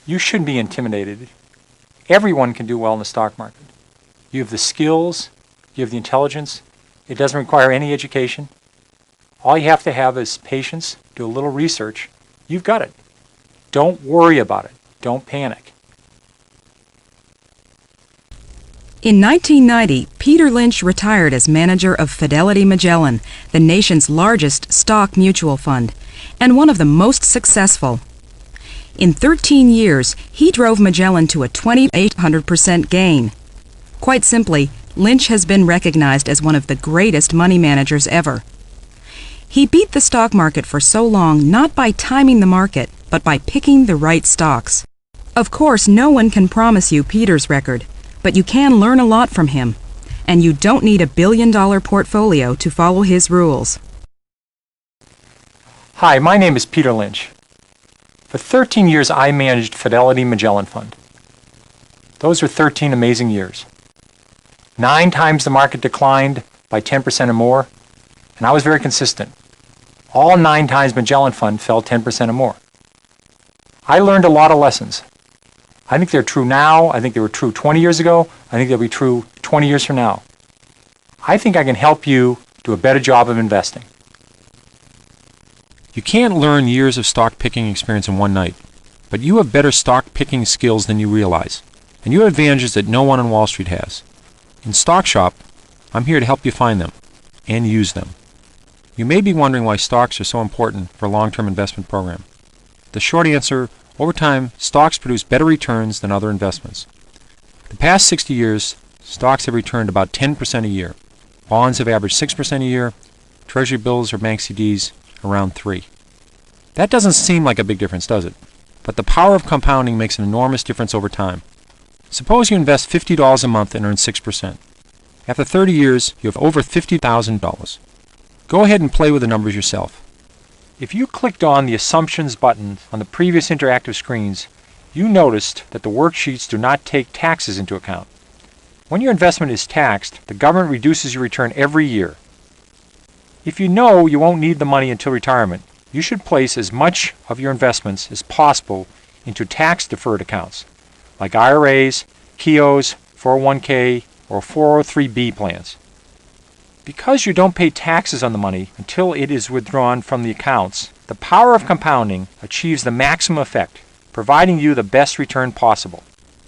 You shouldn't be intimidated. Everyone can do well in the stock market. You have the skills, you have the intelligence. It doesn't require any education. All you have to have is patience, do a little research. You've got it. Don't worry about it. Don't panic. In 1990, Peter Lynch retired as manager of Fidelity Magellan, the nation's largest stock mutual fund, and one of the most successful. In 13 years, he drove Magellan to a 2,800% gain. Quite simply, Lynch has been recognized as one of the greatest money managers ever. He beat the stock market for so long not by timing the market, but by picking the right stocks. Of course, no one can promise you Peter's record, but you can learn a lot from him. And you don't need a billion-dollar portfolio to follow his rules. Hi, my name is Peter Lynch. For 13 years, I managed Fidelity Magellan Fund. Those were 13 amazing years. 9 times the market declined by 10% or more, and I was very consistent. All 9 times Magellan Fund fell 10% or more. I learned a lot of lessons. I think they're true now. I think they were true 20 years ago. I think they'll be true 20 years from now. I think I can help you do a better job of investing. You can't learn years of stock picking experience in one night, but you have better stock picking skills than you realize, and you have advantages that no one on Wall Street has. In Stock Shop, I'm here to help you find them and use them. You may be wondering why stocks are so important for a long-term investment program. The short answer, over time, stocks produce better returns than other investments. The past 60 years, stocks have returned about 10% a year. Bonds have averaged 6% a year. Treasury bills or bank CDs around 3%. That doesn't seem like a big difference, does it? But the power of compounding makes an enormous difference over time. Suppose you invest $50 a month and earn 6%. After 30 years, you have over $50,000. Go ahead and play with the numbers yourself. If you clicked on the Assumptions button on the previous interactive screens, you noticed that the worksheets do not take taxes into account. When your investment is taxed, the government reduces your return every year. If you know you won't need the money until retirement, you should place as much of your investments as possible into tax-deferred accounts, like IRAs, KEOs, 401k, or 403b plans. Because you don't pay taxes on the money until it is withdrawn from the accounts, the power of compounding achieves the maximum effect, providing you the best return possible.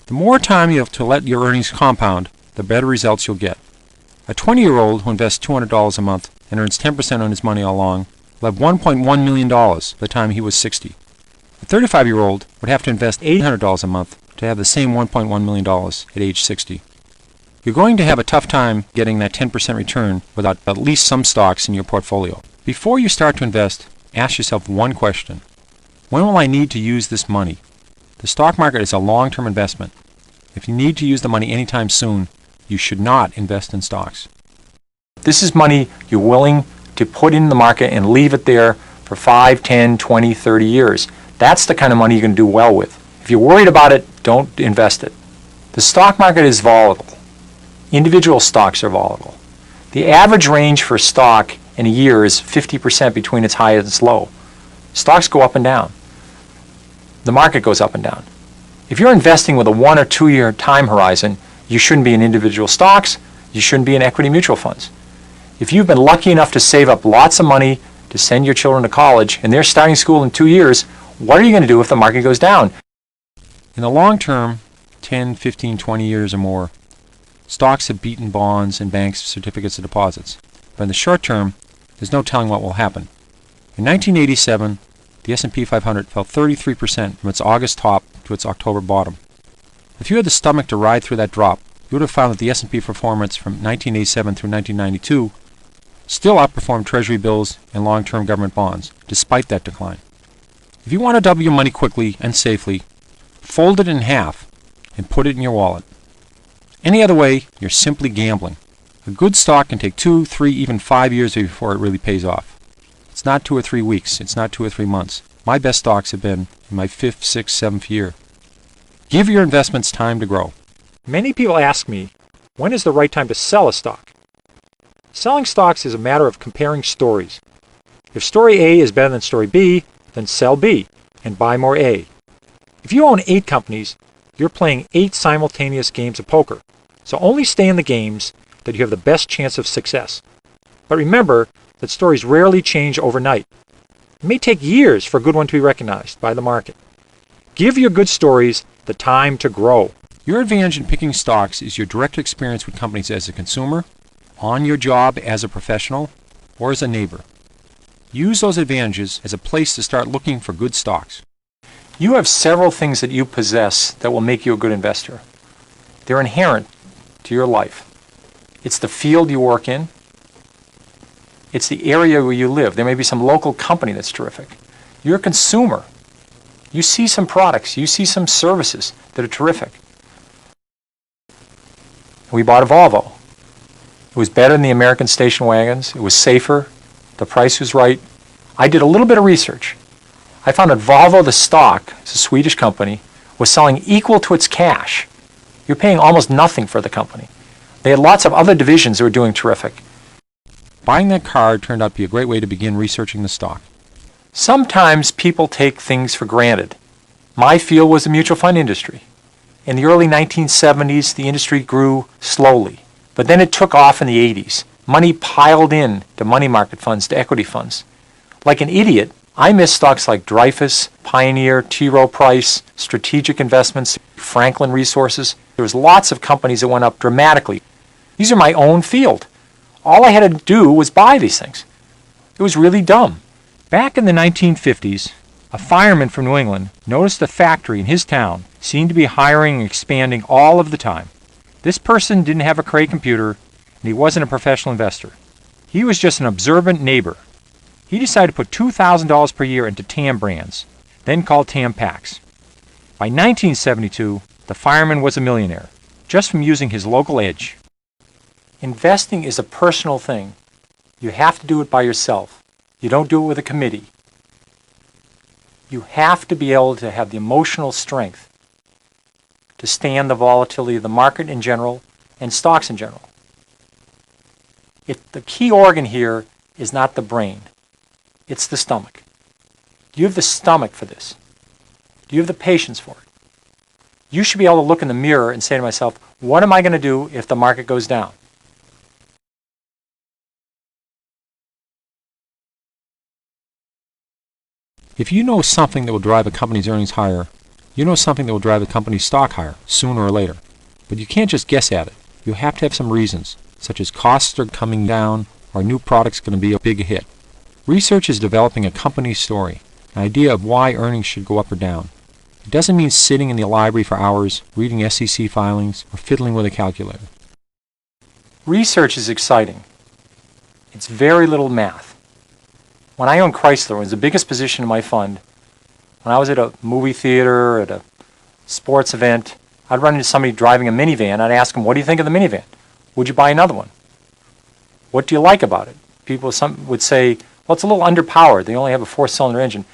The more time you have to let your earnings compound, the better results you'll get. A 20-year-old who invests $200 a month and earns 10% on his money all along will have $1.1 million by the time he was 60. A 35-year-old would have to invest $800 a month to have the same $1.1 million at age 60. You're going to have a tough time getting that 10% return without at least some stocks in your portfolio. Before you start to invest, ask yourself one question. When will I need to use this money? The stock market is a long-term investment. If you need to use the money anytime soon, you should not invest in stocks. This is money you're willing to put in the market and leave it there for 5, 10, 20, 30 years. That's the kind of money you're going to do well with. If you're worried about it, don't invest it. The stock market is volatile. Individual stocks are volatile. The average range for a stock in a year is 50% between its high and its low. Stocks go up and down. The market goes up and down. If you're investing with a 1 or 2 year time horizon, you shouldn't be in individual stocks. You shouldn't be in equity mutual funds. If you've been lucky enough to save up lots of money to send your children to college and they're starting school in 2 years, what are you going to do if the market goes down? In the long term, 10, 15, 20 years or more, stocks have beaten bonds and banks' certificates of deposits. But in the short term, there's no telling what will happen. In 1987, the S&P 500 fell 33% from its August top to its October bottom. If you had the stomach to ride through that drop, you would have found that the S&P performance from 1987 through 1992 still outperformed Treasury bills and long-term government bonds, despite that decline. If you want to double your money quickly and safely, fold it in half and put it in your wallet. Any other way, you're simply gambling. A good stock can take 2, 3, even 5 years before it really pays off. It's not 2 or 3 weeks. It's not 2 or 3 months. My best stocks have been in my 5th, 6th, 7th year. Give your investments time to grow. Many people ask me, when is the right time to sell a stock? Selling stocks is a matter of comparing stories. If story A is better than story B, then sell B and buy more A. If you own 8 companies, you're playing 8 simultaneous games of poker. So only stay in the games that you have the best chance of success. But remember that stories rarely change overnight. It may take years for a good one to be recognized by the market. Give your good stories the time to grow. Your advantage in picking stocks is your direct experience with companies as a consumer, on your job as a professional, or as a neighbor. Use those advantages as a place to start looking for good stocks. You have several things that you possess that will make you a good investor. They're inherent to your life. It's the field you work in. It's the area where you live. There may be some local company that's terrific. You're a consumer. You see some products. You see some services that are terrific. We bought a Volvo. It was better than the American station wagons. It was safer. The price was right. I did a little bit of research. I found that Volvo, the stock, it's a Swedish company, was selling equal to its cash. You're paying almost nothing for the company. They had lots of other divisions that were doing terrific. Buying that car turned out to be a great way to begin researching the stock. Sometimes people take things for granted. My field was the mutual fund industry. In the early 1970s, the industry grew slowly, but then it took off in the 80s. Money piled in to money market funds, to equity funds. Like an idiot, I missed stocks like Dreyfus, Pioneer, T. Rowe Price, Strategic Investments, Franklin Resources. There was lots of companies that went up dramatically. These are my own field. All I had to do was buy these things. It was really dumb. Back in the 1950s, a fireman from New England noticed a factory in his town seemed to be hiring and expanding all of the time. This person didn't have a Cray computer, and he wasn't a professional investor. He was just an observant neighbor. He decided to put $2,000 per year into TAM brands, then called TAM packs. By 1972, the fireman was a millionaire, just from using his local edge. Investing is a personal thing. You have to do it by yourself. You don't do it with a committee. You have to be able to have the emotional strength to stand the volatility of the market in general and stocks in general. The key organ here is not the brain. It's the stomach. Do you have the stomach for this? Do you have the patience for it? You should be able to look in the mirror and say to myself, what am I going to do if the market goes down? If you know something that will drive a company's earnings higher, you know something that will drive a company's stock higher, sooner or later. But you can't just guess at it. You have to have some reasons, such as costs are coming down or a new product's going to be a big hit. Research is developing a company's story, an idea of why earnings should go up or down. It doesn't mean sitting in the library for hours, reading SEC filings, or fiddling with a calculator. Research is exciting. It's very little math. When I owned Chrysler, it was the biggest position in my fund. When I was at a movie theater, at a sports event, I'd run into somebody driving a minivan. I'd ask them, what do you think of the minivan? Would you buy another one? What do you like about it? Some would say, well, it's a little underpowered. They only have a 4-cylinder engine.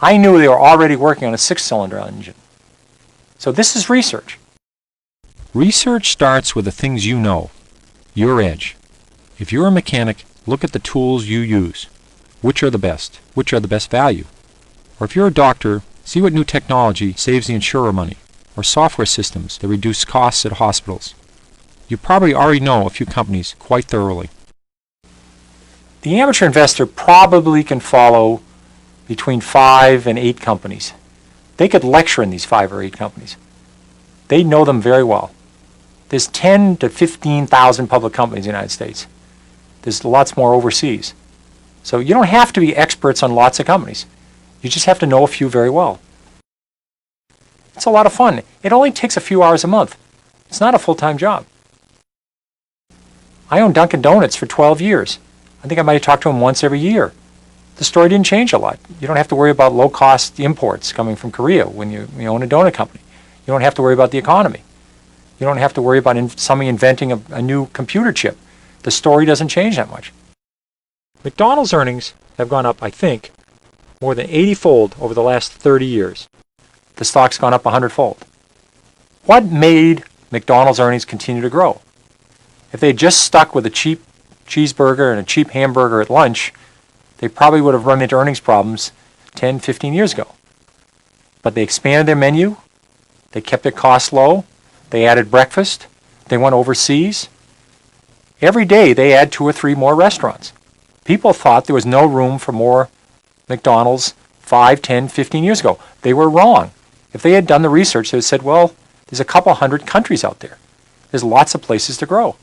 I knew they were already working on a 6-cylinder engine. So this is research. Research starts with the things you know, your edge. If you're a mechanic, look at the tools you use. Which are the best? Which are the best value? Or if you're a doctor, see what new technology saves the insurer money, or software systems that reduce costs at hospitals. You probably already know a few companies quite thoroughly. The amateur investor probably can follow between 5 and 8 companies. They could lecture in these 5 or 8 companies. They know them very well. There's 10 to 15,000 public companies in the United States. There's lots more overseas. So you don't have to be experts on lots of companies. You just have to know a few very well. It's a lot of fun. It only takes a few hours a month. It's not a full-time job. I owned Dunkin' Donuts for 12 years. I think I might have talked to him once every year. The story didn't change a lot. You don't have to worry about low-cost imports coming from Korea when you own a donut company. You don't have to worry about the economy. You don't have to worry about somebody inventing a new computer chip. The story doesn't change that much. McDonald's earnings have gone up, I think, more than 80-fold over the last 30 years. The stock's gone up 100-fold. What made McDonald's earnings continue to grow? If they had just stuck with a cheap cheeseburger and a cheap hamburger at lunch, they probably would have run into earnings problems 10, 15 years ago. But they expanded their menu, They kept their costs low. They added breakfast. They went overseas. Every day they add 2 or 3 more restaurants. People thought there was no room for more McDonald's 5, 10, 15 years ago. They were wrong. If they had done the research, they would have said, well, there's a couple hundred countries out there. There's lots of places to grow.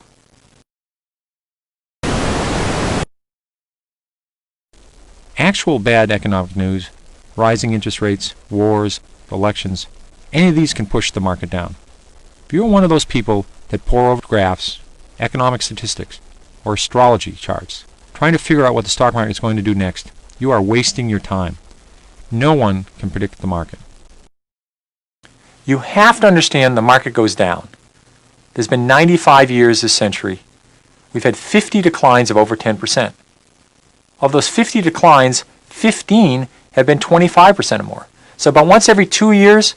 Actual bad economic news, rising interest rates, wars, elections, any of these can push the market down. If you're one of those people that pore over graphs, economic statistics, or astrology charts, trying to figure out what the stock market is going to do next, you are wasting your time. No one can predict the market. You have to understand the market goes down. There's been 95 years this century. We've had 50 declines of over 10%. Of those 50 declines, 15 have been 25% or more. So about once every 2 years,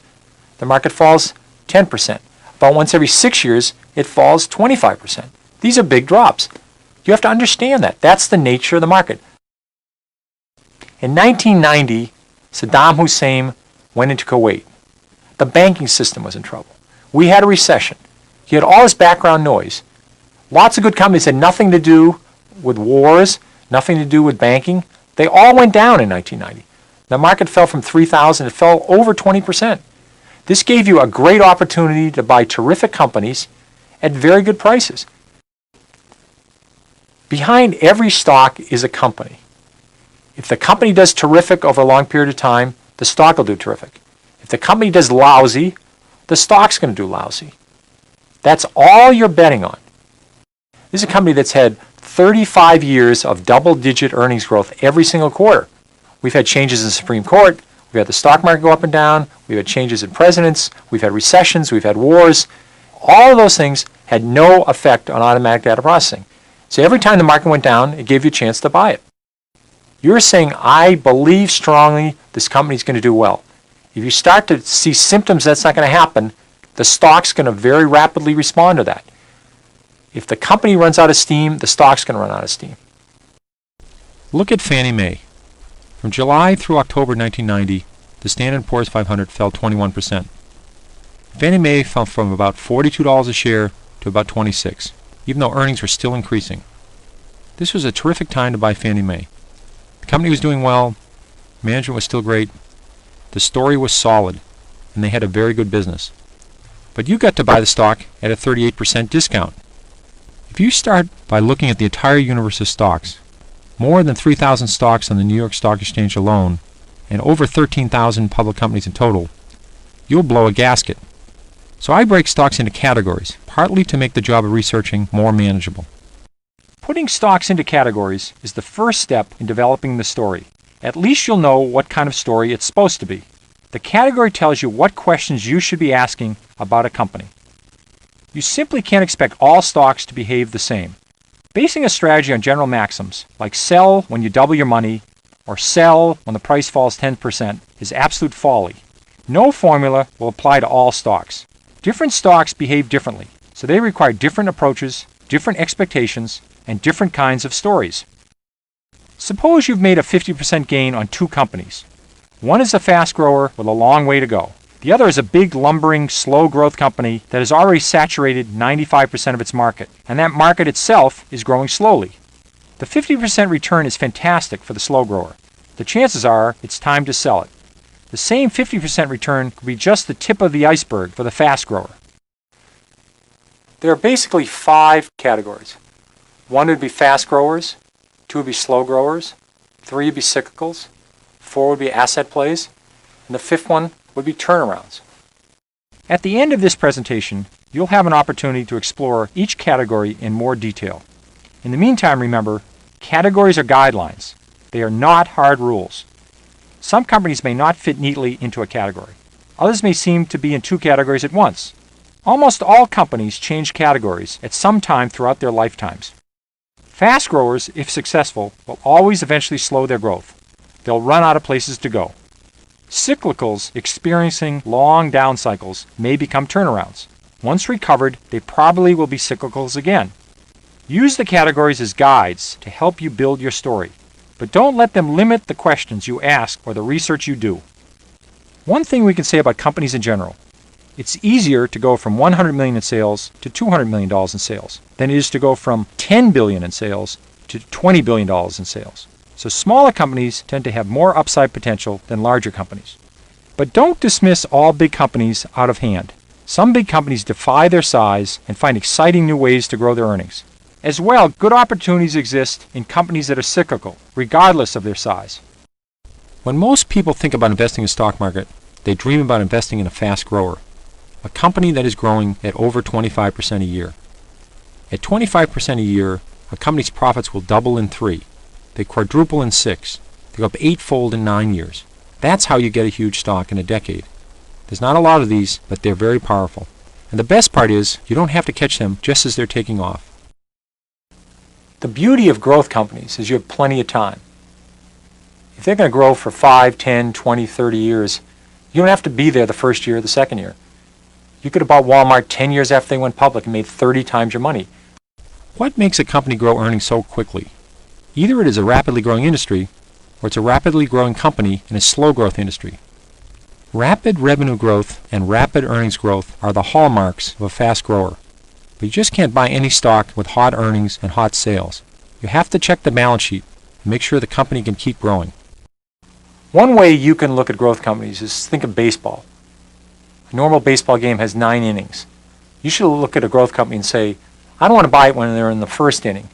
the market falls 10%. About once every 6 years, it falls 25%. These are big drops. You have to understand that. That's the nature of the market. In 1990, Saddam Hussein went into Kuwait. The banking system was in trouble. We had a recession. You had all this background noise. Lots of good companies had nothing to do with wars, nothing to do with banking. They all went down in 1990. The market fell from 3,000, it fell over 20%. This gave you a great opportunity to buy terrific companies at very good prices. Behind every stock is a company. If the company does terrific over a long period of time, the stock will do terrific. If the company does lousy, the stock's going to do lousy. That's all you're betting on. This is a company that's had 35 years of double-digit earnings growth every single quarter. We've had changes in the Supreme Court. We've had the stock market go up and down. We've had changes in presidents. We've had recessions. We've had wars. All of those things had no effect on automatic data processing. So every time the market went down, it gave you a chance to buy it. You're saying, I believe strongly this company's going to do well. If you start to see symptoms that's not going to happen, the stock's going to very rapidly respond to that. If the company runs out of steam, the stock's going to run out of steam. Look at Fannie Mae. From July through October 1990, the Standard & Poor's 500 fell 21%. Fannie Mae fell from about $42 a share to about $26, even though earnings were still increasing. This was a terrific time to buy Fannie Mae. The company was doing well, management was still great, the story was solid, and they had a very good business. But you got to buy the stock at a 38% discount. If you start by looking at the entire universe of stocks, more than 3,000 stocks on the New York Stock Exchange alone, and over 13,000 public companies in total, you'll blow a gasket. So I break stocks into categories, partly to make the job of researching more manageable. Putting stocks into categories is the first step in developing the story. At least you'll know what kind of story it's supposed to be. The category tells you what questions you should be asking about a company. You simply can't expect all stocks to behave the same. Basing a strategy on general maxims, like sell when you double your money, or sell when the price falls 10%, is absolute folly. No formula will apply to all stocks. Different stocks behave differently, so they require different approaches, different expectations, and different kinds of stories. Suppose you've made a 50% gain on 2 companies. One is a fast grower with a long way to go. The other is a big, lumbering, slow growth company that has already saturated 95% of its market, and that market itself is growing slowly. The 50% return is fantastic for the slow grower. The chances are it's time to sell it. The same 50% return could be just the tip of the iceberg for the fast grower. There are basically 5 categories. 1 would be fast growers, 2 would be slow growers, 3 would be cyclicals, 4 would be asset plays, and the 5th one would be turnarounds. At the end of this presentation, you'll have an opportunity to explore each category in more detail. In the meantime, remember, categories are guidelines. They are not hard rules. Some companies may not fit neatly into a category. Others may seem to be in 2 categories at once. Almost all companies change categories at some time throughout their lifetimes. Fast growers, if successful, will always eventually slow their growth. They'll run out of places to go. Cyclicals experiencing long down cycles may become turnarounds. Once recovered, they probably will be cyclicals again. Use the categories as guides to help you build your story, but don't let them limit the questions you ask or the research you do. One thing we can say about companies in general It's easier to go from $100 million in sales to $200 million in sales than it is to go from $10 billion in sales to $20 billion in sales. So smaller companies tend to have more upside potential than larger companies. But don't dismiss all big companies out of hand. Some big companies defy their size and find exciting new ways to grow their earnings. As well, good opportunities exist in companies that are cyclical, regardless of their size. When most people think about investing in the stock market, they dream about investing in a fast grower, a company that is growing at over 25% a year. At 25% a year, a company's profits will double in 3. They quadruple in 6. They go up 8-fold in 9 years. That's how you get a huge stock in a decade. There's not a lot of these, but they're very powerful. And the best part is, you don't have to catch them just as they're taking off. The beauty of growth companies is you have plenty of time. If they're going to grow for 5, 10, 20, 30 years, you don't have to be there the first year or the second year. You could have bought Walmart 10 years after they went public and made 30 times your money. What makes a company grow earnings so quickly? Either it is a rapidly growing industry, or it's a rapidly growing company in a slow growth industry. Rapid revenue growth and rapid earnings growth are the hallmarks of a fast grower. But you just can't buy any stock with hot earnings and hot sales. You have to check the balance sheet and make sure the company can keep growing. One way you can look at growth companies is think of baseball. A normal baseball game has 9 innings. You should look at a growth company and say, I don't want to buy it when they're in the first inning.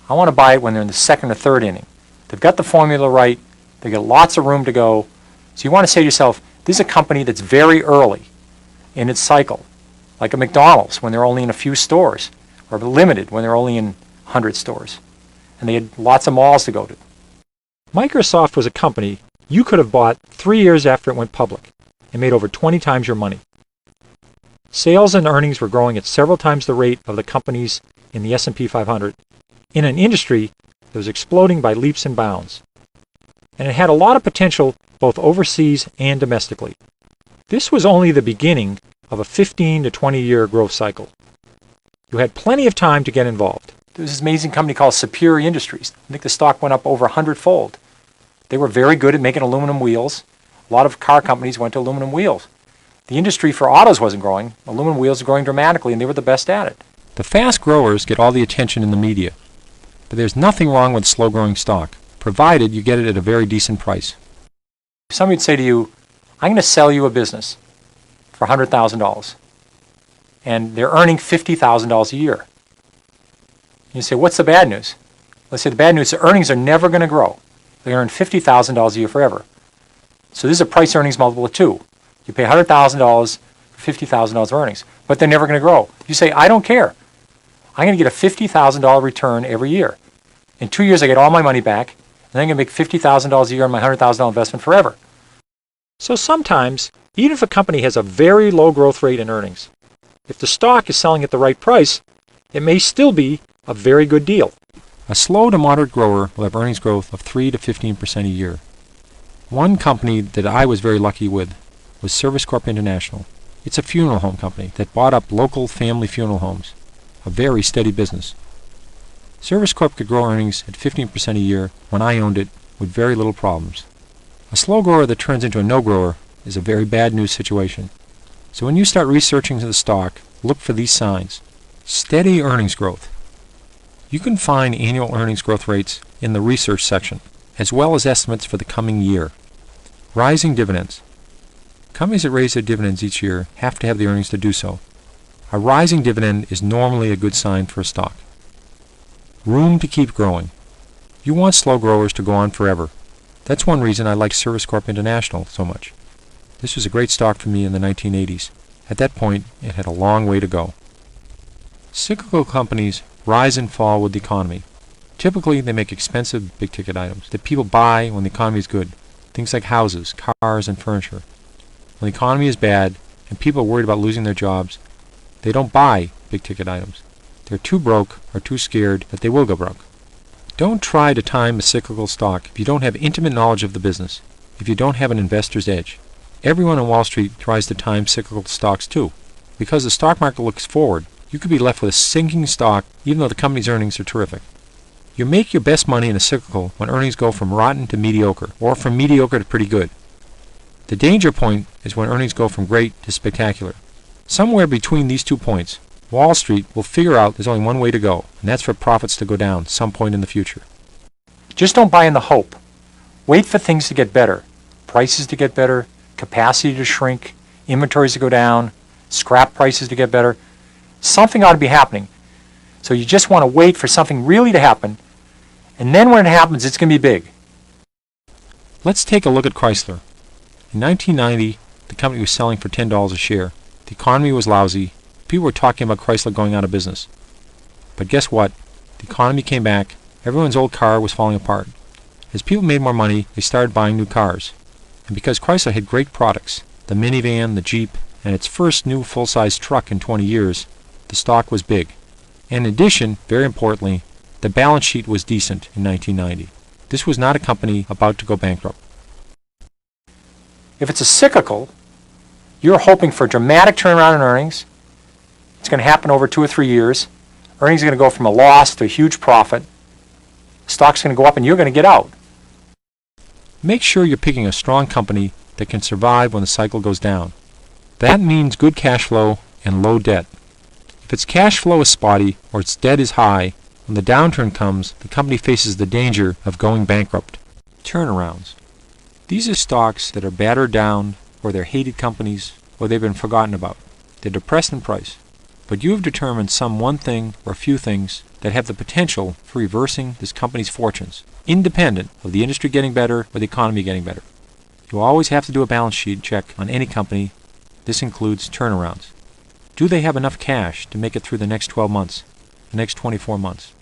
I want to buy it when they're in the second or third inning. They've got the formula right. They've got lots of room to go. So you want to say to yourself, this is a company that's very early in its cycle, like a McDonald's when they're only in a few stores, or Limited when they're only in 100 stores. And they had lots of malls to go to. Microsoft was a company you could have bought 3 years after it went public and made over 20 times your money. Sales and earnings were growing at several times the rate of the companies in the S&P 500 in an industry that was exploding by leaps and bounds. And it had a lot of potential both overseas and domestically. This was only the beginning of a 15 to 20 year growth cycle. You had plenty of time to get involved. There was this amazing company called Superior Industries. I think the stock went up over 100-fold. They were very good at making aluminum wheels. A lot of car companies went to aluminum wheels. The industry for autos wasn't growing. Aluminum wheels were growing dramatically, and they were the best at it. The fast growers get all the attention in the media. But there's nothing wrong with slow-growing stock, provided you get it at a very decent price. Somebody would say to you, I'm going to sell you a business for $100,000, and they're earning $50,000 a year. You say, what's the bad news? Let's say the bad news is the earnings are never going to grow. They earn $50,000 a year forever. So this is a price-earnings multiple of 2. You pay $100,000 for $50,000 of earnings, but they're never going to grow. You say, I don't care. I'm going to get a $50,000 return every year. In 2 years, I get all my money back, and then I'm going to make $50,000 a year on my $100,000 investment forever. So sometimes, even if a company has a very low growth rate in earnings, if the stock is selling at the right price, it may still be a very good deal. A slow to moderate grower will have earnings growth of 3 to 15% a year. One company that I was very lucky with was Service Corp International. It's a funeral home company that bought up local family funeral homes, a very steady business. Service Corp could grow earnings at 15% a year when I owned it with very little problems. A slow grower that turns into a no-grower is a very bad news situation. So when you start researching the stock, look for these signs. Steady earnings growth. You can find annual earnings growth rates in the research section, as well as estimates for the coming year. Rising dividends. Companies that raise their dividends each year have to have the earnings to do so. A rising dividend is normally a good sign for a stock. Room to keep growing. You want slow growers to go on forever. That's one reason I like Service Corp International so much. This was a great stock for me in the 1980s. At that point, it had a long way to go. Cyclical companies rise and fall with the economy. Typically, they make expensive big-ticket items that people buy when the economy is good. Things like houses, cars, and furniture. When the economy is bad and people are worried about losing their jobs, they don't buy big-ticket items. They're too broke or too scared that they will go broke. Don't try to time a cyclical stock if you don't have intimate knowledge of the business, if you don't have an investor's edge. Everyone on Wall Street tries to time cyclical stocks too. Because the stock market looks forward, you could be left with a sinking stock even though the company's earnings are terrific. You make your best money in a cyclical when earnings go from rotten to mediocre, or from mediocre to pretty good. The danger point is when earnings go from great to spectacular. Somewhere between these 2 points, Wall Street will figure out there's only one way to go, and that's for profits to go down some point in the future. Just don't buy in the hope. Wait for things to get better. Prices to get better, capacity to shrink, inventories to go down, scrap prices to get better. Something ought to be happening. So you just want to wait for something really to happen, and then when it happens, it's going to be big. Let's take a look at Chrysler. In 1990, the company was selling for $10 a share. The economy was lousy. People were talking about Chrysler going out of business. But guess what? The economy came back. Everyone's old car was falling apart. As people made more money, they started buying new cars. And because Chrysler had great products, the minivan, the Jeep, and its first new full-size truck in 20 years, the stock was big. And in addition, very importantly, the balance sheet was decent in 1990. This was not a company about to go bankrupt. If it's a cyclical, you're hoping for a dramatic turnaround in earnings. It's going to happen over 2 or 3 years. Earnings are going to go from a loss to a huge profit. Stock's going to go up and you're going to get out. Make sure you're picking a strong company that can survive when the cycle goes down. That means good cash flow and low debt. If its cash flow is spotty or its debt is high, when the downturn comes, the company faces the danger of going bankrupt. Turnarounds. These are stocks that are battered down, or they're hated companies, or they've been forgotten about. They're depressed in price. But you have determined some one thing or a few things that have the potential for reversing this company's fortunes, independent of the industry getting better or the economy getting better. You always have to do a balance sheet check on any company. This includes turnarounds. Do they have enough cash to make it through the next 12 months, the next 24 months?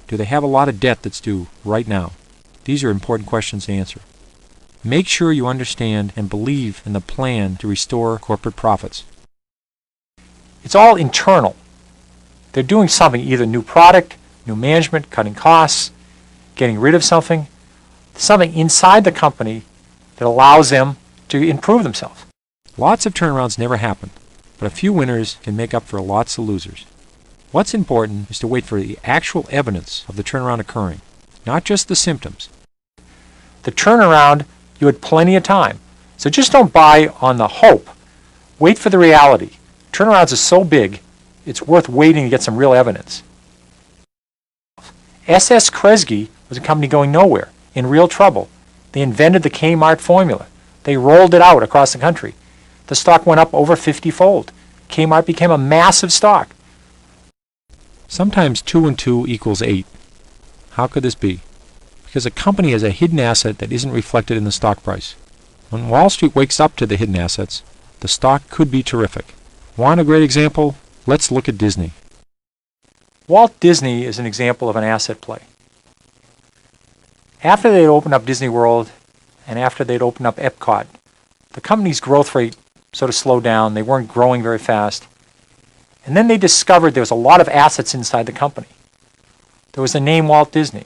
Do they have a lot of debt that's due right now? These are important questions to answer. Make sure you understand and believe in the plan to restore corporate profits. It's all internal. They're doing something, either new product, new management, cutting costs, getting rid of something inside the company that allows them to improve themselves. Lots of turnarounds never happen, but a few winners can make up for lots of losers. What's important is to wait for the actual evidence of the turnaround occurring, not just the symptoms. The turnaround, you had plenty of time. So just don't buy on the hope. Wait for the reality. Turnarounds are so big, it's worth waiting to get some real evidence. S.S. Kresge was a company going nowhere, in real trouble. They invented the Kmart formula. They rolled it out across the country. The stock went up over 50-fold. Kmart became a massive stock. Sometimes 2 and 2 equals 8. How could this be? Because a company has a hidden asset that isn't reflected in the stock price. When Wall Street wakes up to the hidden assets, the stock could be terrific. Want a great example? Let's look at Disney. Walt Disney is an example of an asset play. After they'd opened up Disney World and after they'd opened up Epcot, the company's growth rate sort of slowed down. They weren't growing very fast. And then they discovered there was a lot of assets inside the company. There was the name Walt Disney.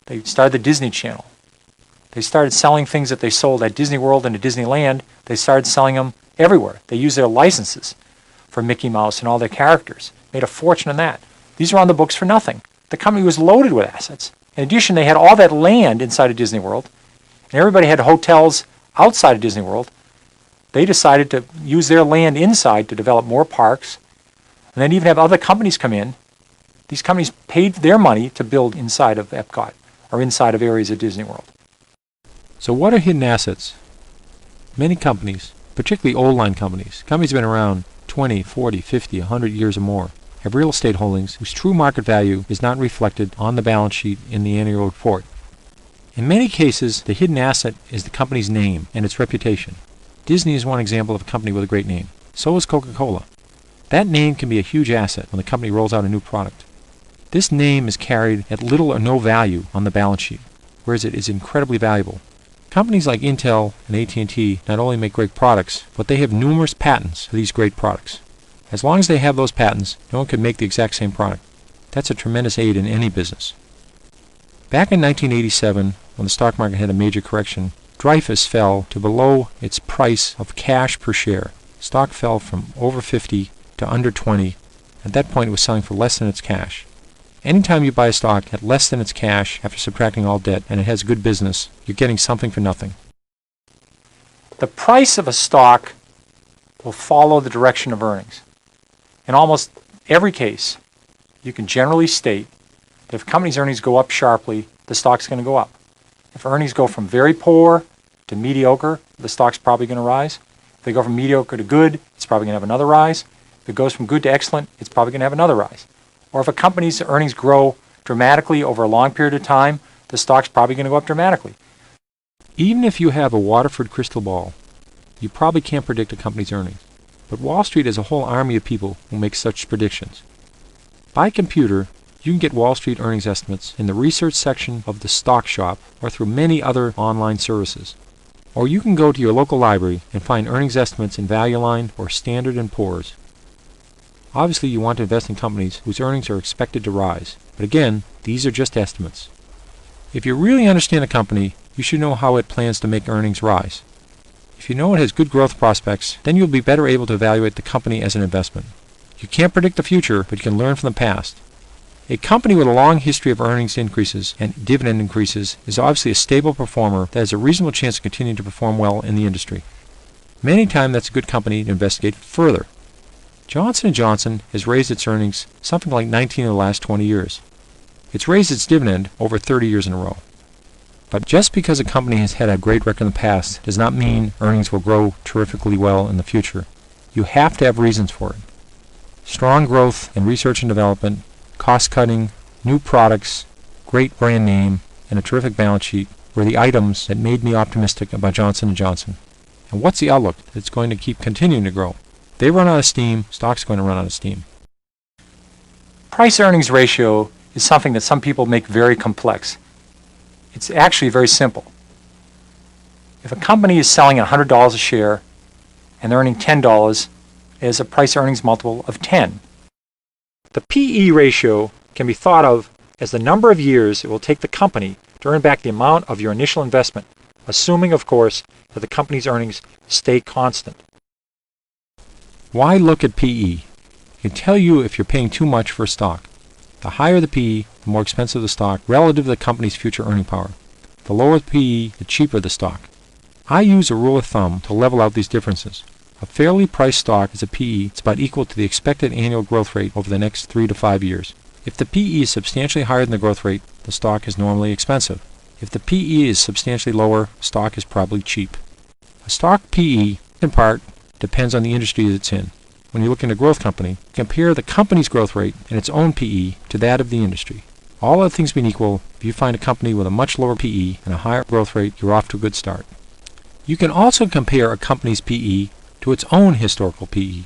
They started the Disney Channel. They started selling things that they sold at Disney World and at Disneyland. They started selling them everywhere. They used their licenses for Mickey Mouse and all their characters. Made a fortune on that. These are on the books for nothing. The company was loaded with assets. In addition, they had all that land inside of Disney World, and everybody had hotels outside of Disney World. They decided to use their land inside to develop more parks, and then even have other companies come in. These companies paid their money to build inside of Epcot or inside of areas of Disney World. So what are hidden assets? Many companies, particularly old-line companies that have been around 20, 40, 50, 100 years or more, have real estate holdings whose true market value is not reflected on the balance sheet in the annual report. In many cases, the hidden asset is the company's name and its reputation. Disney is one example of a company with a great name. So is Coca-Cola. That name can be a huge asset when the company rolls out a new product. This name is carried at little or no value on the balance sheet, whereas it is incredibly valuable. Companies like Intel and AT&T not only make great products, but they have numerous patents for these great products. As long as they have those patents, no one can make the exact same product. That's a tremendous aid in any business. Back in 1987, when the stock market had a major correction, Dreyfus fell to below its price of cash per share. Stock fell from over 50 to under 20. At that point, it was selling for less than its cash. Anytime you buy a stock at less than its cash after subtracting all debt and it has good business, you're getting something for nothing. The price of a stock will follow the direction of earnings. In almost every case, you can generally state that if a company's earnings go up sharply, the stock's going to go up. If earnings go from very poor to mediocre, the stock's probably going to rise. If they go from mediocre to good, it's probably going to have another rise. If it goes from good to excellent, it's probably going to have another rise. Or if a company's earnings grow dramatically over a long period of time, the stock's probably going to go up dramatically. Even if you have a Waterford crystal ball, you probably can't predict a company's earnings. But Wall Street is a whole army of people who make such predictions. By computer, you can get Wall Street earnings estimates in the research section of the stock shop or through many other online services. Or you can go to your local library and find earnings estimates in Value Line or Standard & Poor's. Obviously, you want to invest in companies whose earnings are expected to rise. But again, these are just estimates. If you really understand a company, you should know how it plans to make earnings rise. If you know it has good growth prospects, then you'll be better able to evaluate the company as an investment. You can't predict the future, but you can learn from the past. A company with a long history of earnings increases and dividend increases is obviously a stable performer that has a reasonable chance of continuing to perform well in the industry. Many times that's a good company to investigate further. Johnson & Johnson has raised its earnings something like 19 of the last 20 years. It's raised its dividend over 30 years in a row. But just because a company has had a great record in the past does not mean earnings will grow terrifically well in the future. You have to have reasons for it. Strong growth in research and development, cost-cutting, new products, great brand name, and a terrific balance sheet were the items that made me optimistic about Johnson & Johnson. And what's the outlook? It's going to keep continuing to grow. If they run out of steam, stock's going to run out of steam. Price-earnings ratio is something that some people make very complex. It's actually very simple. If a company is selling at $100 a share and they're earning $10, it has a price-earnings multiple of 10. The PE ratio can be thought of as the number of years it will take the company to earn back the amount of your initial investment, assuming, of course, that the company's earnings stay constant. Why look at PE? It can tell you if you're paying too much for a stock. The higher the PE, the more expensive the stock relative to the company's future earning power. The lower the PE, the cheaper the stock. I use a rule of thumb to level out these differences. A fairly priced stock is a PE that's about equal to the expected annual growth rate over the next 3 to 5 years. If the PE is substantially higher than the growth rate, the stock is normally expensive. If the PE is substantially lower, stock is probably cheap. A stock PE, in part, depends on the industry that it's in. When you look in a growth company, compare the company's growth rate and its own PE to that of the industry. All other things being equal, if you find a company with a much lower PE and a higher growth rate, you're off to a good start. You can also compare a company's PE to its own historical PE.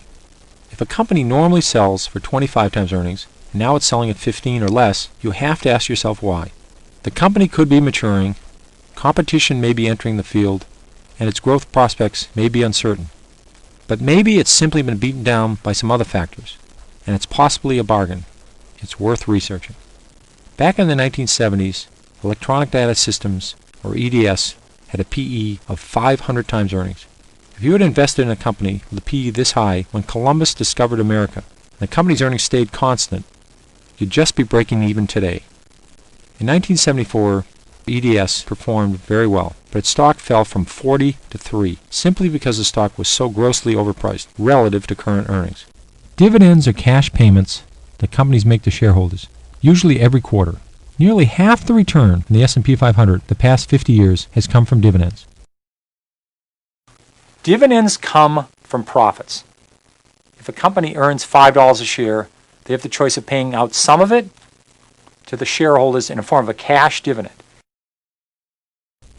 If a company normally sells for 25 times earnings, and now it's selling at 15 or less, you have to ask yourself why. The company could be maturing, competition may be entering the field, and its growth prospects may be uncertain. But maybe it's simply been beaten down by some other factors, and it's possibly a bargain. It's worth researching. Back in the 1970s, Electronic Data Systems, or EDS, had a PE of 500 times earnings. If you had invested in a company with a PE this high when Columbus discovered America, and the company's earnings stayed constant, you'd just be breaking even today. In 1974, EDS performed very well, but its stock fell from 40 to 3, simply because the stock was so grossly overpriced relative to current earnings. Dividends are cash payments that companies make to shareholders, usually every quarter. Nearly half the return in the S&P 500 the past 50 years has come from dividends. Dividends come from profits. If a company earns $5 a share, they have the choice of paying out some of it to the shareholders in the form of a cash dividend.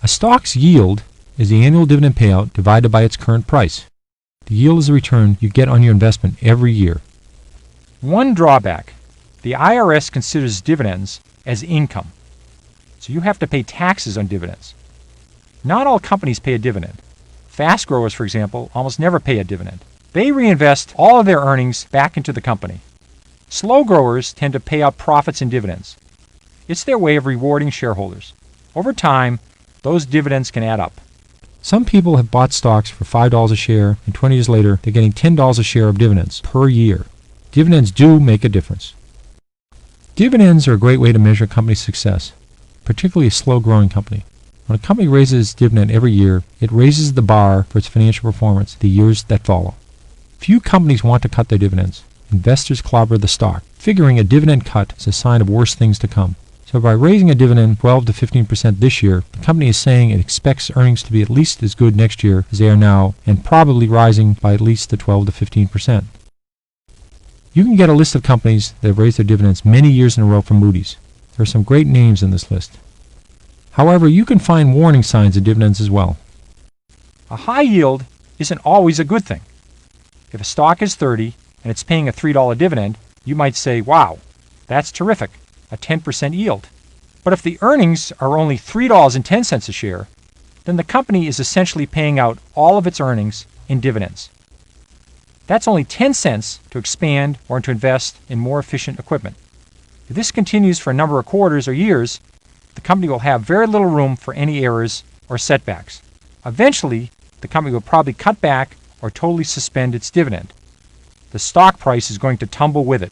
A stock's yield is the annual dividend payout divided by its current price. The yield is the return you get on your investment every year. One drawback: the IRS considers dividends as income, so you have to pay taxes on dividends. Not all companies pay a dividend. Fast growers, for example, almost never pay a dividend. They reinvest all of their earnings back into the company. Slow growers tend to pay out profits and dividends. It's their way of rewarding shareholders. Over time, those dividends can add up. Some people have bought stocks for $5 a share, and 20 years later, they're getting $10 a share of dividends per year. Dividends do make a difference. Dividends are a great way to measure a company's success, particularly a slow-growing company. When a company raises its dividend every year, it raises the bar for its financial performance the years that follow. Few companies want to cut their dividends. Investors clobber the stock, figuring a dividend cut is a sign of worse things to come. So by raising a dividend 12 to 15% this year, the company is saying it expects earnings to be at least as good next year as they are now, and probably rising by at least the 12 to 15%. You can get a list of companies that have raised their dividends many years in a row from Moody's. There are some great names in this list. However, you can find warning signs of dividends as well. A high yield isn't always a good thing. If a stock is 30 and it's paying a $3 dividend, you might say, wow, that's terrific, a 10% yield. But if the earnings are only $3.10 a share, then the company is essentially paying out all of its earnings in dividends. That's only 10 cents to expand or to invest in more efficient equipment. If this continues for a number of quarters or years, the company will have very little room for any errors or setbacks. Eventually, the company will probably cut back or totally suspend its dividend. The stock price is going to tumble with it.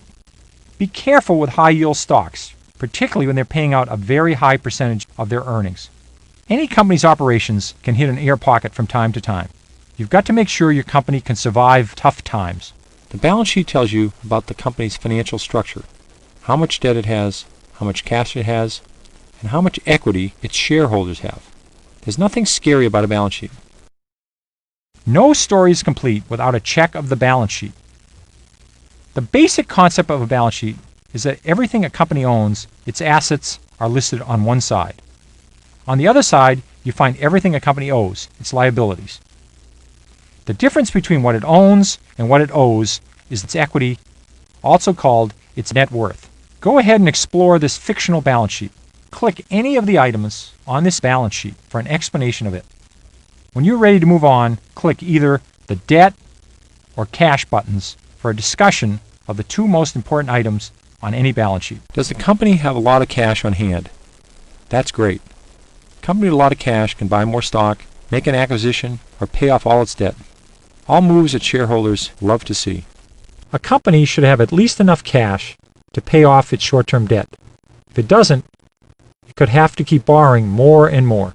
Be careful with high-yield stocks, particularly when they're paying out a very high percentage of their earnings. Any company's operations can hit an air pocket from time to time. You've got to make sure your company can survive tough times. The balance sheet tells you about the company's financial structure, how much debt it has, how much cash it has, and how much equity its shareholders have. There's nothing scary about a balance sheet. No story is complete without a check of the balance sheet. The basic concept of a balance sheet is that everything a company owns, its assets, are listed on one side. On the other side, you find everything a company owes, its liabilities. The difference between what it owns and what it owes is its equity, also called its net worth. Go ahead and explore this fictional balance sheet. Click any of the items on this balance sheet for an explanation of it. When you're ready to move on, click either the debt or cash buttons for a discussion of the two most important items on any balance sheet. Does the company have a lot of cash on hand? That's great. A company with a lot of cash can buy more stock, make an acquisition, or pay off all its debt. All moves that shareholders love to see. A company should have at least enough cash to pay off its short-term debt. If it doesn't, it could have to keep borrowing more and more.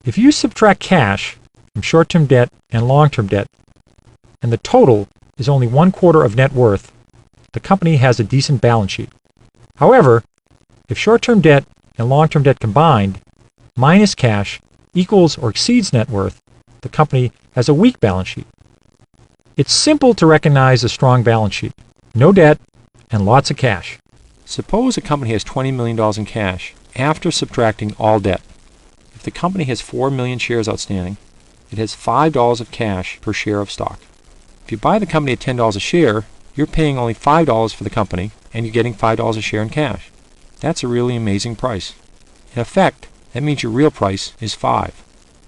If you subtract cash from short-term debt and long-term debt, and the total is only 1/4 of net worth, the company has a decent balance sheet. However, if short-term debt and long-term debt combined, minus cash, equals or exceeds net worth, the company has a weak balance sheet. It's simple to recognize a strong balance sheet. No debt and lots of cash. Suppose a company has $20 million in cash after subtracting all debt. If the company has 4 million shares outstanding, it has $5 of cash per share of stock. If you buy the company at $10 a share, you're paying only $5 for the company, and you're getting $5 a share in cash. That's a really amazing price. In effect, that means your real price is $5.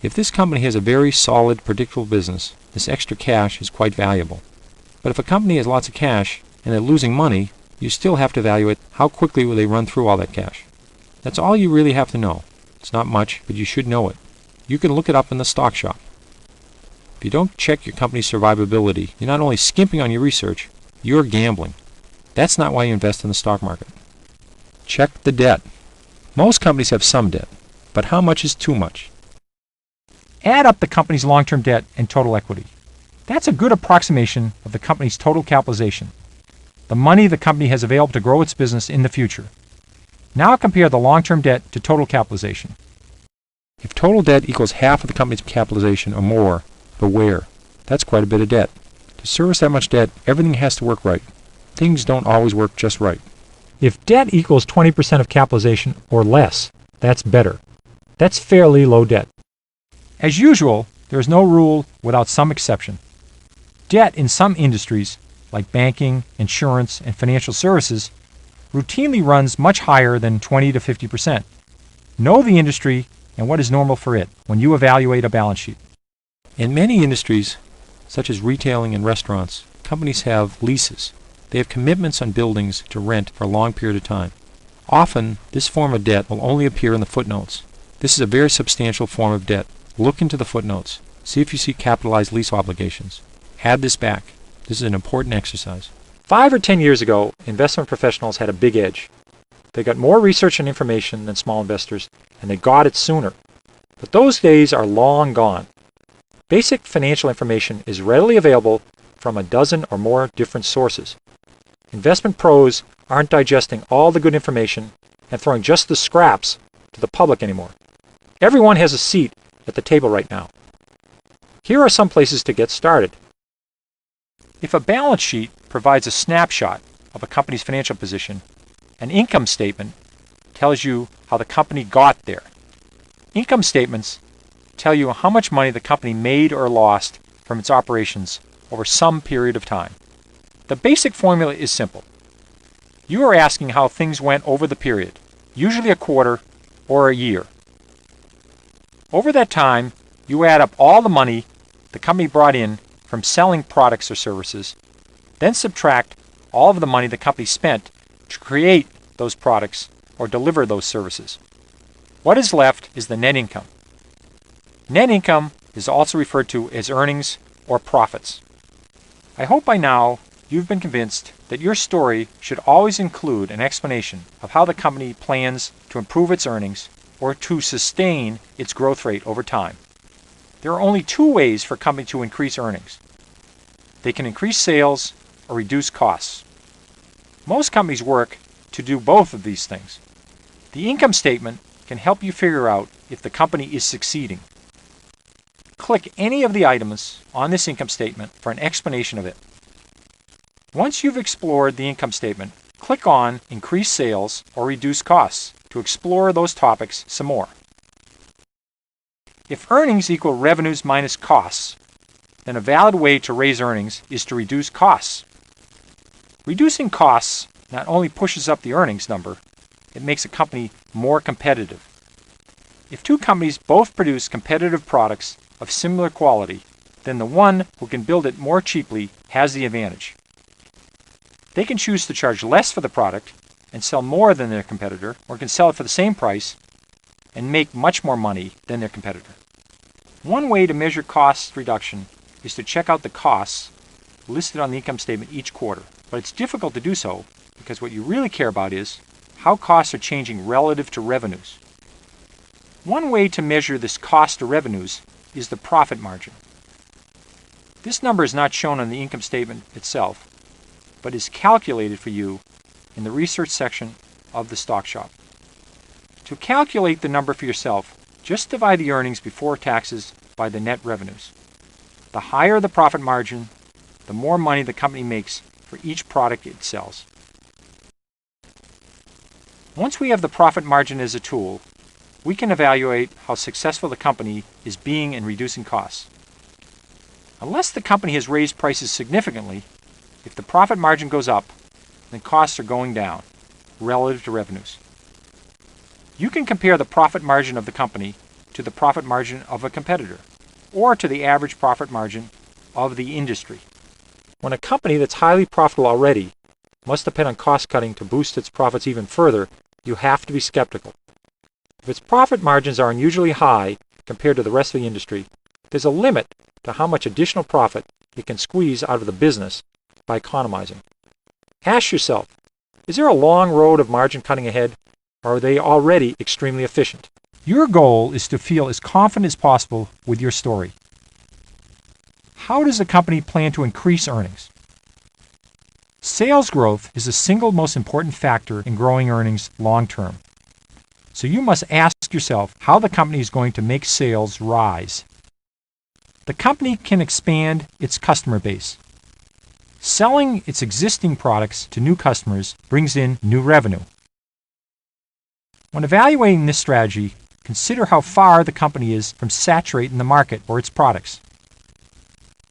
If this company has a very solid, predictable business, this extra cash is quite valuable. But if a company has lots of cash and they're losing money, you still have to evaluate how quickly will they run through all that cash. That's all you really have to know. It's not much, but you should know it. You can look it up in the stock shop. If you don't check your company's survivability, you're not only skimping on your research, you're gambling. That's not why you invest in the stock market. Check the debt. Most companies have some debt, but how much is too much? Add up the company's long-term debt and total equity. That's a good approximation of the company's total capitalization, the money the company has available to grow its business in the future. Now compare the long-term debt to total capitalization. If total debt equals half of the company's capitalization or more, beware. That's quite a bit of debt. To service that much debt, everything has to work right. Things don't always work just right. If debt equals 20% of capitalization or less, that's better. That's fairly low debt. As usual, there is no rule without some exception. Debt in some industries, like banking, insurance, and financial services, routinely runs much higher than 20 to 50%. Know the industry and what is normal for it when you evaluate a balance sheet. In many industries, such as retailing and restaurants, companies have leases. They have commitments on buildings to rent for a long period of time. Often, this form of debt will only appear in the footnotes. This is a very substantial form of debt. Look into the footnotes. See if you see capitalized lease obligations. Add this back. This is an important exercise. 5 or 10 years ago, investment professionals had a big edge. They got more research and information than small investors, and they got it sooner. But those days are long gone. Basic financial information is readily available from a dozen or more different sources. Investment pros aren't digesting all the good information and throwing just the scraps to the public anymore. Everyone has a seat at the table right now. Here are some places to get started. If a balance sheet provides a snapshot of a company's financial position, an income statement tells you how the company got there. Income statements tell you how much money the company made or lost from its operations over some period of time. The basic formula is simple. You are asking how things went over the period, usually a quarter or a year. Over that time, you add up all the money the company brought in from selling products or services, then subtract all of the money the company spent to create those products or deliver those services. What is left is the net income. Net income is also referred to as earnings or profits. I hope by now you've been convinced that your story should always include an explanation of how the company plans to improve its earnings or to sustain its growth rate over time. There are only two ways for a company to increase earnings. They can increase sales or reduce costs. Most companies work to do both of these things. The income statement can help you figure out if the company is succeeding. Click any of the items on this income statement for an explanation of it. Once you've explored the income statement, click on Increase Sales or Reduce Costs to explore those topics some more. If earnings equal revenues minus costs, then a valid way to raise earnings is to reduce costs. Reducing costs not only pushes up the earnings number, it makes a company more competitive. If two companies both produce competitive products of similar quality, then the one who can build it more cheaply has the advantage. They can choose to charge less for the product and sell more than their competitor, or can sell it for the same price and make much more money than their competitor. One way to measure cost reduction is to check out the costs listed on the income statement each quarter. But it's difficult to do so because what you really care about is how costs are changing relative to revenues. One way to measure this cost to revenues is the profit margin. This number is not shown on the income statement itself, but is calculated for you in the research section of the stock shop. To calculate the number for yourself, just divide the earnings before taxes by the net revenues. The higher the profit margin, the more money the company makes for each product it sells. Once we have the profit margin as a tool, we can evaluate how successful the company is being in reducing costs. Unless the company has raised prices significantly, if the profit margin goes up, then costs are going down relative to revenues. You can compare the profit margin of the company to the profit margin of a competitor, or to the average profit margin of the industry. When a company that's highly profitable already must depend on cost cutting to boost its profits even further, you have to be skeptical. If its profit margins are unusually high compared to the rest of the industry, there's a limit to how much additional profit it can squeeze out of the business by economizing. Ask yourself, is there a long road of margin cutting ahead, or are they already extremely efficient? Your goal is to feel as confident as possible with your story. How does the company plan to increase earnings? Sales growth is the single most important factor in growing earnings long term. So you must ask yourself how the company is going to make sales rise. The company can expand its customer base. Selling its existing products to new customers brings in new revenue. When evaluating this strategy, consider how far the company is from saturating the market for its products.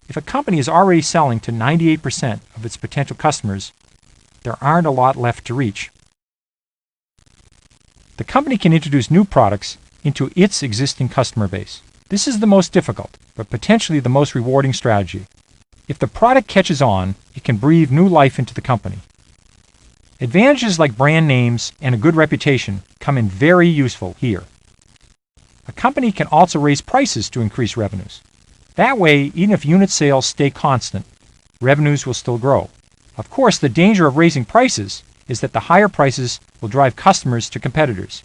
If a company is already selling to 98% of its potential customers, there aren't a lot left to reach. The company can introduce new products into its existing customer base. This is the most difficult, but potentially the most rewarding strategy. If the product catches on, it can breathe new life into the company. Advantages like brand names and a good reputation come in very useful here. A company can also raise prices to increase revenues. That way, even if unit sales stay constant, revenues will still grow. Of course, the danger of raising prices is that the higher prices will drive customers to competitors,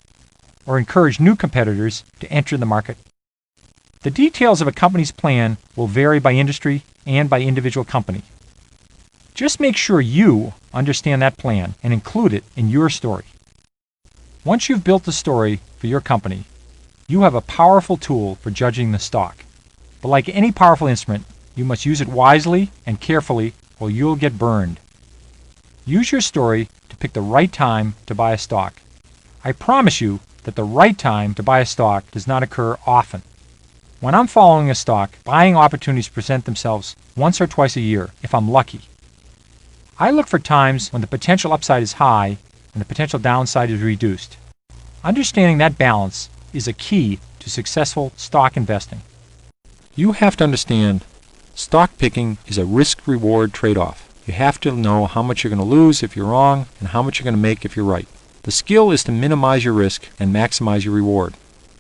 or encourage new competitors to enter the market. The details of a company's plan will vary by industry and by individual company. Just make sure you understand that plan and include it in your story. Once you've built the story for your company, you have a powerful tool for judging the stock. But like any powerful instrument, you must use it wisely and carefully or you'll get burned. Use your story to pick the right time to buy a stock. I promise you that the right time to buy a stock does not occur often. When I'm following a stock, buying opportunities present themselves once or twice a year, if I'm lucky. I look for times when the potential upside is high and the potential downside is reduced. Understanding that balance is a key to successful stock investing. You have to understand, stock picking is a risk-reward trade-off. You have to know how much you're going to lose if you're wrong and how much you're going to make if you're right. The skill is to minimize your risk and maximize your reward.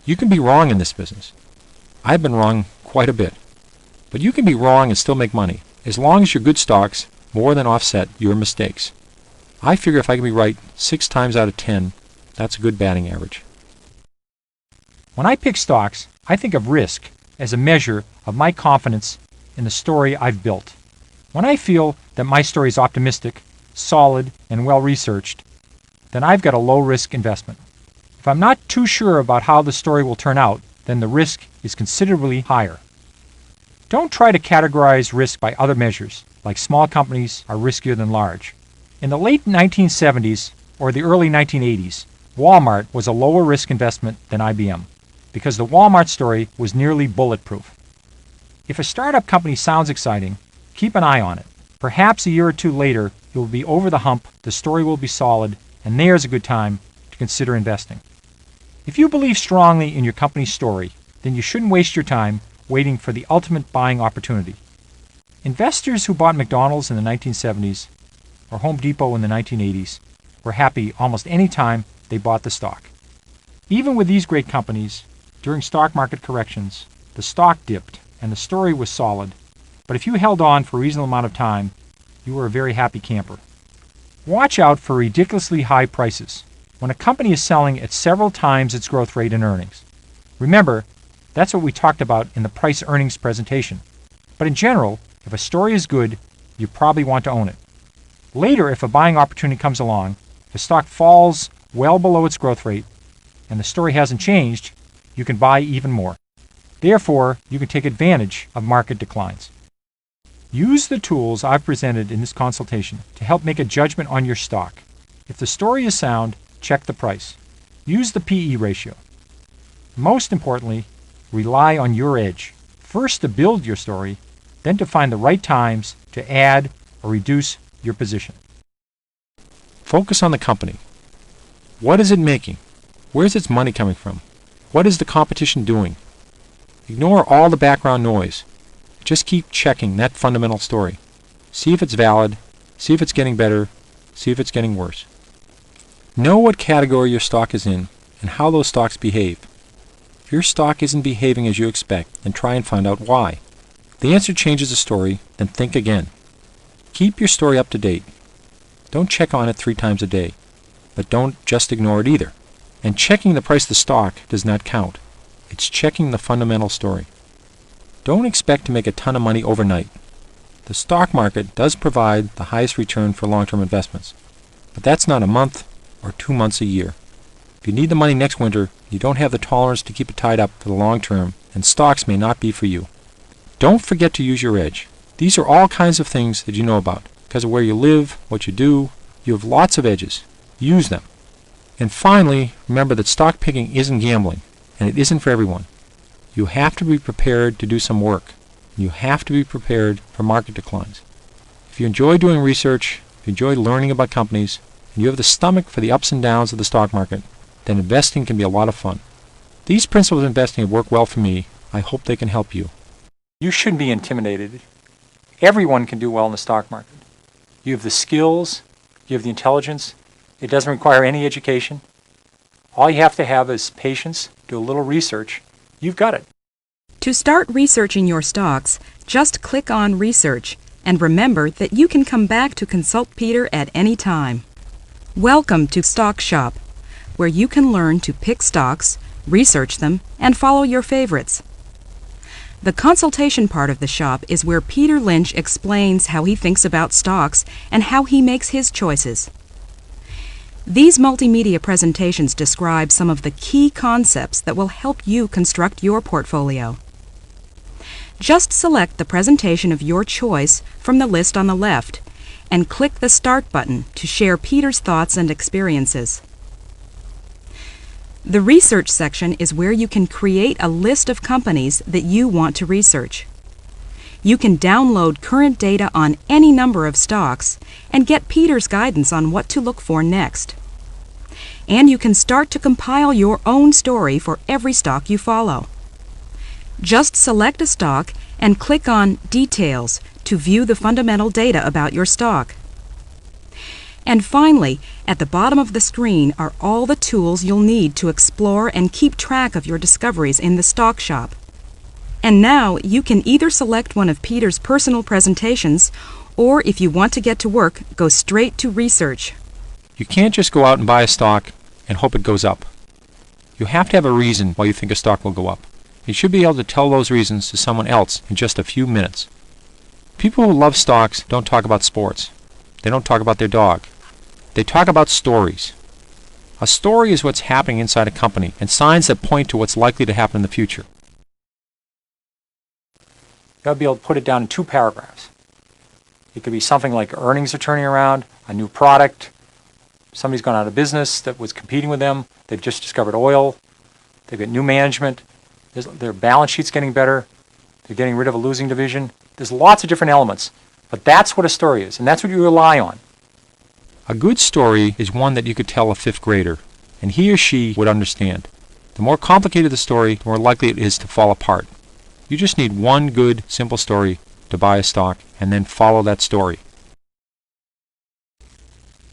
You can be wrong in this business. I've been wrong quite a bit. But you can be wrong and still make money, as long as your good stocks more than offset your mistakes. I figure if I can be right 6 times out of 10, that's a good batting average. When I pick stocks, I think of risk as a measure of my confidence in the story I've built. When I feel that my story is optimistic, solid, and well-researched, then I've got a low-risk investment. If I'm not too sure about how the story will turn out, then the risk is considerably higher. Don't try to categorize risk by other measures, like small companies are riskier than large. In the late 1970s or the early 1980s, Walmart was a lower risk investment than IBM because the Walmart story was nearly bulletproof. If a startup company sounds exciting, keep an eye on it. Perhaps a year or two later, you'll be over the hump, the story will be solid, and there's a good time to consider investing. If you believe strongly in your company's story, then you shouldn't waste your time waiting for the ultimate buying opportunity. Investors who bought McDonald's in the 1970s or Home Depot in the 1980s were happy almost any time they bought the stock. Even with these great companies, during stock market corrections, the stock dipped and the story was solid, but if you held on for a reasonable amount of time, you were a very happy camper. Watch out for ridiculously high prices when a company is selling at several times its growth rate in earnings. Remember, that's what we talked about in the price earnings presentation. But in general, if a story is good, you probably want to own it. Later, if a buying opportunity comes along, if the stock falls well below its growth rate and the story hasn't changed, you can buy even more. Therefore, you can take advantage of market declines. Use the tools I've presented in this consultation to help make a judgment on your stock. If the story is sound, check the price. Use the PE ratio. Most importantly, rely on your edge. First to build your story, then to find the right times to add or reduce your position. Focus on the company. What is it making? Where's its money coming from? What is the competition doing? Ignore all the background noise. Just keep checking that fundamental story. See if it's valid, see if it's getting better, see if it's getting worse. Know what category your stock is in and how those stocks behave. If your stock isn't behaving as you expect, then try and find out why. If the answer changes the story, then think again. Keep your story up to date. Don't check on it 3 times a day, but don't just ignore it either. And checking the price of the stock does not count. It's checking the fundamental story. Don't expect to make a ton of money overnight. The stock market does provide the highest return for long-term investments, but that's not a month or 2 months a year. If you need the money next winter, you don't have the tolerance to keep it tied up for the long term, and stocks may not be for you. Don't forget to use your edge. These are all kinds of things that you know about. Because of where you live, what you do, you have lots of edges. Use them. And finally, remember that stock picking isn't gambling, and it isn't for everyone. You have to be prepared to do some work. You have to be prepared for market declines. If you enjoy doing research, if you enjoy learning about companies, and you have the stomach for the ups and downs of the stock market, then investing can be a lot of fun. These principles of investing have worked well for me. I hope they can help you. You shouldn't be intimidated. Everyone can do well in the stock market. You have the skills, you have the intelligence. It doesn't require any education. All you have to have is patience, do a little research. You've got it. To start researching your stocks, just click on Research and remember that you can come back to consult Peter at any time. Welcome to Stock Shop, where you can learn to pick stocks, research them, and follow your favorites. The consultation part of the shop is where Peter Lynch explains how he thinks about stocks and how he makes his choices. These multimedia presentations describe some of the key concepts that will help you construct your portfolio. Just select the presentation of your choice from the list on the left and click the Start button to share Peter's thoughts and experiences. The research section is where you can create a list of companies that you want to research. You can download current data on any number of stocks and get Peter's guidance on what to look for next. And you can start to compile your own story for every stock you follow. Just select a stock and click on Details to view the fundamental data about your stock. And finally, at the bottom of the screen are all the tools you'll need to explore and keep track of your discoveries in the stock shop. And now you can either select one of Peter's personal presentations, or if you want to get to work, go straight to research. You can't just go out and buy a stock and hope it goes up. You have to have a reason why you think a stock will go up. You should be able to tell those reasons to someone else in just a few minutes. People who love stocks don't talk about sports. They don't talk about their dog. They talk about stories. A story is what's happening inside a company and signs that point to what's likely to happen in the future. You got to be able to put it down in 2 paragraphs. It could be something like earnings are turning around, a new product, somebody's gone out of business that was competing with them, they've just discovered oil, they've got new management, their balance sheet's getting better, they're getting rid of a losing division. There's lots of different elements, but that's what a story is, and that's what you rely on. A good story is one that you could tell a 5th grader, and he or she would understand. The more complicated the story, the more likely it is to fall apart. You just need one good, simple story to buy a stock, and then follow that story.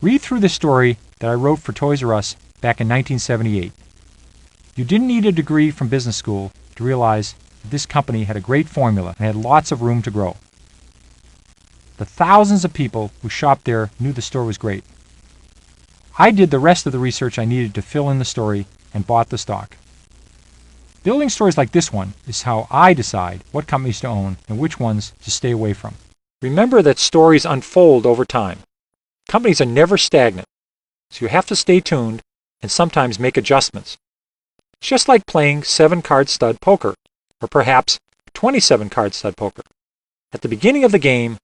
Read through the story that I wrote for Toys R Us back in 1978. You didn't need a degree from business school to realize that this company had a great formula and had lots of room to grow. The thousands of people who shopped there knew the store was great. I did the rest of the research I needed to fill in the story and bought the stock. Building stories like this one is how I decide what companies to own and which ones to stay away from. Remember that stories unfold over time. Companies are never stagnant, so you have to stay tuned and sometimes make adjustments. It's just like playing 7-card stud poker, or perhaps 27-card stud poker. At the beginning of the game,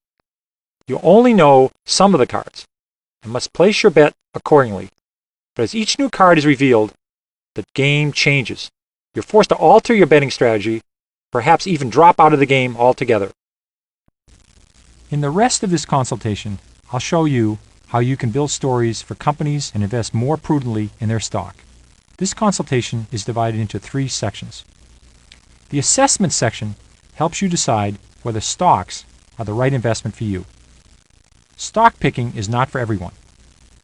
you only know some of the cards and must place your bet accordingly. But as each new card is revealed, the game changes. You're forced to alter your betting strategy, perhaps even drop out of the game altogether. In the rest of this consultation, I'll show you how you can build stories for companies and invest more prudently in their stock. This consultation is divided into 3 sections. The assessment section helps you decide whether stocks are the right investment for you. Stock picking is not for everyone.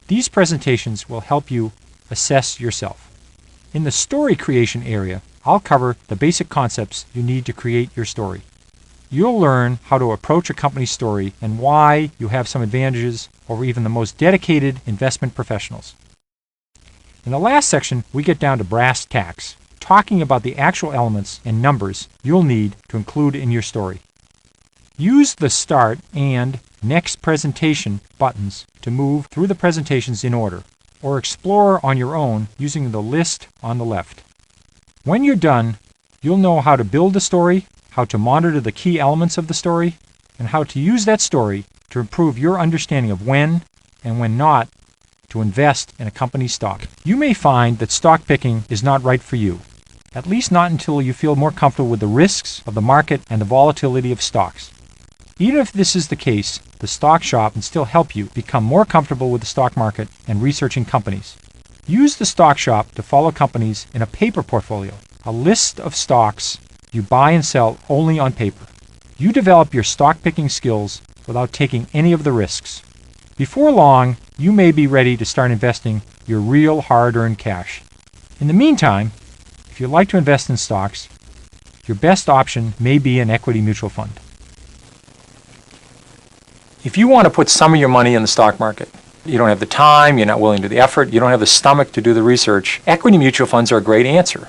These presentations will help you assess yourself. In the story creation area, I'll cover the basic concepts you need to create your story. You'll learn how to approach a company's story and why you have some advantages over even the most dedicated investment professionals. In the last section, we get down to brass tacks, talking about the actual elements and numbers you'll need to include in your story. Use the Start and Next Presentation buttons to move through the presentations in order, or explore on your own using the list on the left. When you're done, you'll know how to build a story, how to monitor the key elements of the story, and how to use that story to improve your understanding of when and when not to invest in a company's stock. You may find that stock picking is not right for you, at least not until you feel more comfortable with the risks of the market and the volatility of stocks. Even if this is the case, the stock shop can still help you become more comfortable with the stock market and researching companies. Use the stock shop to follow companies in a paper portfolio, a list of stocks you buy and sell only on paper. You develop your stock picking skills without taking any of the risks. Before long, you may be ready to start investing your real hard-earned cash. In the meantime, if you like to invest in stocks, your best option may be an equity mutual fund. If you want to put some of your money in the stock market, you don't have the time, you're not willing to do the effort, you don't have the stomach to do the research, equity mutual funds are a great answer.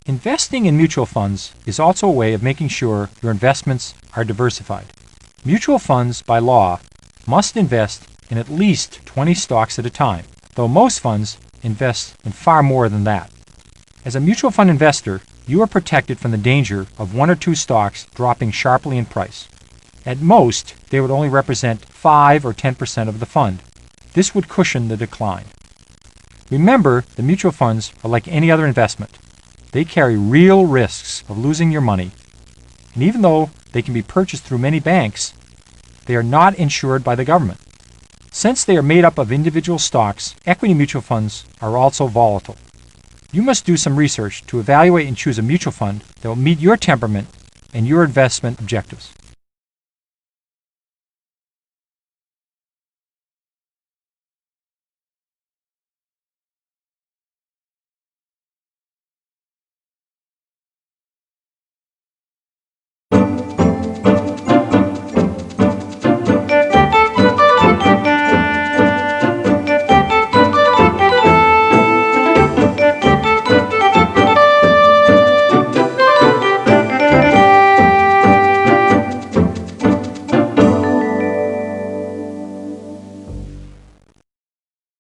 Investing in mutual funds is also a way of making sure your investments are diversified. Mutual funds, by law, must invest in at least 20 stocks at a time, though most funds invest in far more than that. As a mutual fund investor, you are protected from the danger of one or two stocks dropping sharply in price. At most, they would only represent 5 or 10% of the fund. This would cushion the decline. Remember, the mutual funds are like any other investment. They carry real risks of losing your money, and even though they can be purchased through many banks, they are not insured by the government. Since they are made up of individual stocks, equity mutual funds are also volatile. You must do some research to evaluate and choose a mutual fund that will meet your temperament and your investment objectives.